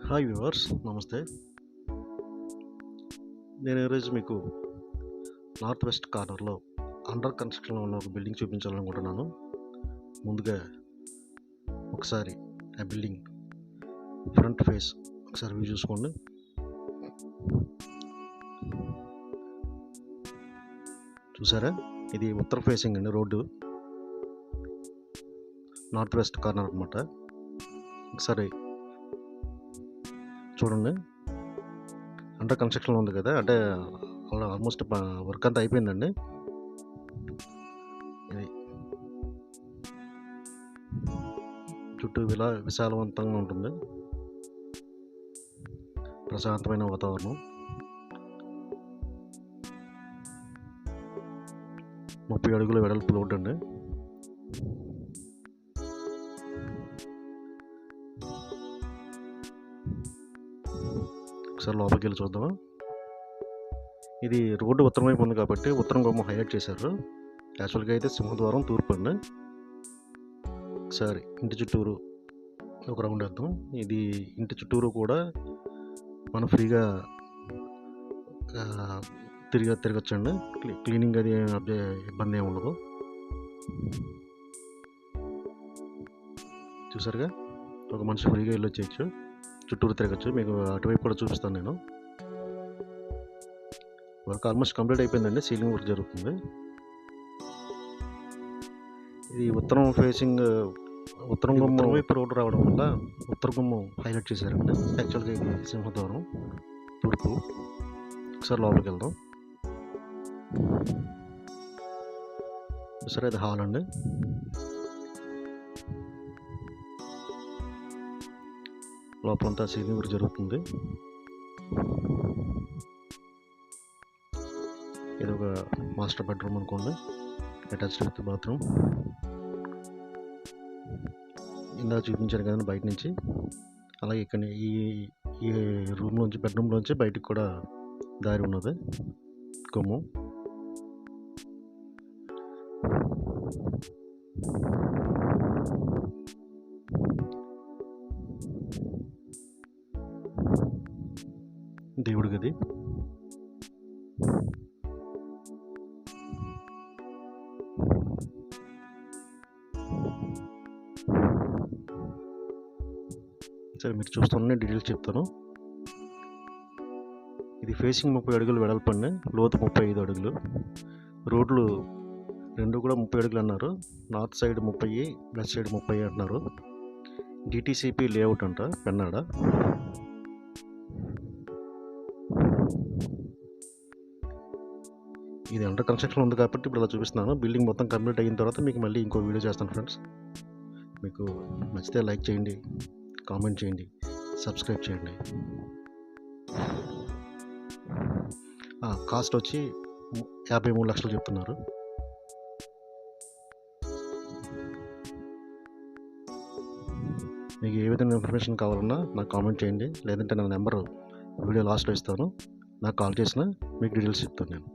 Hi viewers, నమస్తే. నేను ఈరోజు మీకు నార్త్ వెస్ట్ కార్నర్లో అండర్ కన్స్ట్రక్షన్లో ఉన్న ఒక బిల్డింగ్ చూపించాలనుకుంటున్నాను. ముందుగా ఒకసారి ఆ బిల్డింగ్ ఫ్రంట్ ఫేస్ ఒకసారి వ్యూ చూసుకోండి. చూసారా, ఇది ఉత్తర ఫేసింగ్ అండి. రోడ్డు నార్త్ వెస్ట్ కార్నర్ అనమాట. ఒకసారి చూడండి. అండర్ కన్స్ట్రక్షన్లో ఉంది కదా, అంటే ఆల్మోస్ట్ వర్క్ అంతా అయిపోయిందండి. ఇది చుట్టూ విశాలవంతంగా ఉంటుంది, ప్రశాంతమైన వాతావరణం. 30 అడుగుల వెడల్పు రోడ్డు అండి. ఒకసారి లోపలికి వెళ్ళి చూద్దామా. ఇది రోడ్డు ఉత్తరం వైపు ఉంది కాబట్టి ఉత్తరం గుమ్మం హైలైట్ చేశారు. యాక్చువల్గా అయితే సింహద్వారం తూర్పు అండి. ఒకసారి ఇంటి చుట్టూరు ఒక రౌండ్ వేద్దాం. ఇది ఇంటి చుట్టూరు కూడా మనం ఫ్రీగా తిరగచ్చండి. క్లీనింగ్ అది ఇబ్బంది ఏమి ఉండదు. చూసారుగా, ఒక మనిషి ఫ్రీగా వెళ్ళొచ్చేయచ్చు, చుట్టూరు తిరగచ్చు. మీకు అటువైపు కూడా చూపిస్తాను నేను. వర్క్ ఆల్మోస్ట్ కంప్లీట్ అయిపోయిందండి. సీలింగ్ వర్క్ జరుగుతుంది. ఇది ఉత్తరం ఫేసింగ్, ఉత్తరం గుమ్మం వైపు రోడ్డు రావడం వల్ల ఉత్తర గుమ్మం హైలైట్ చేశారండి. యాక్చువల్గా ఇది సింహద్వారం తూర్పు. ఒకసారి లోపలికి వెళ్దాం. సరే, ఇది హాల్ అండి. లోపలంతా సీలింగ్ వర్క్ జరుగుతుంది. ఇది ఒక మాస్టర్ బెడ్రూమ్ అనుకోండి, అటాచ్డ్ విత్ బాత్రూమ్. ఇందాక చూపించాను కదండి బయట నుంచి. అలాగే ఇక్కడ ఈ రూమ్లోంచి, బెడ్రూమ్లోంచి బయటికి కూడా దారి ఉన్నది, గుమ్మం. దేవుడి గది. సరే, మీరు చూస్తున్న డీటెయిల్స్ చెప్తాను. ఇది ఫేసింగ్ 30 అడుగులు వెడల్పు అండి, లోతు 35 అడుగులు. రోడ్లు రెండు కూడా 30 అడుగులు అన్నారు. నార్త్ సైడ్ 30, వెస్ట్ సైడ్ 30 అంటున్నారు. డిటీసీపీ లేఅవుట్ అంట, పెన్నాడ. ఇది అండర్ కన్స్ట్రక్షన్ ఉంది కాబట్టి ఇప్పుడు ఇలా చూపిస్తున్నాను. బిల్డింగ్ మొత్తం కంప్లీట్ అయిన తర్వాత మీకు మళ్ళీ ఇంకో వీడియో చేస్తాను ఫ్రెండ్స్. మీకు నచ్చితే లైక్ చేయండి, కామెంట్ చేయండి, సబ్స్క్రైబ్ చేయండి. కాస్ట్ వచ్చి 53 లక్షలు చెప్తున్నారు. మీకు ఏ విధంగా ఇన్ఫర్మేషన్ కావాలన్నా నాకు కామెంట్ చేయండి, లేదంటే నా నెంబరు వీడియో లాస్ట్లో ఇస్తాను. నాకు కాల్ చేసినా మీకు డీటెయిల్స్ చెప్తాను నేను.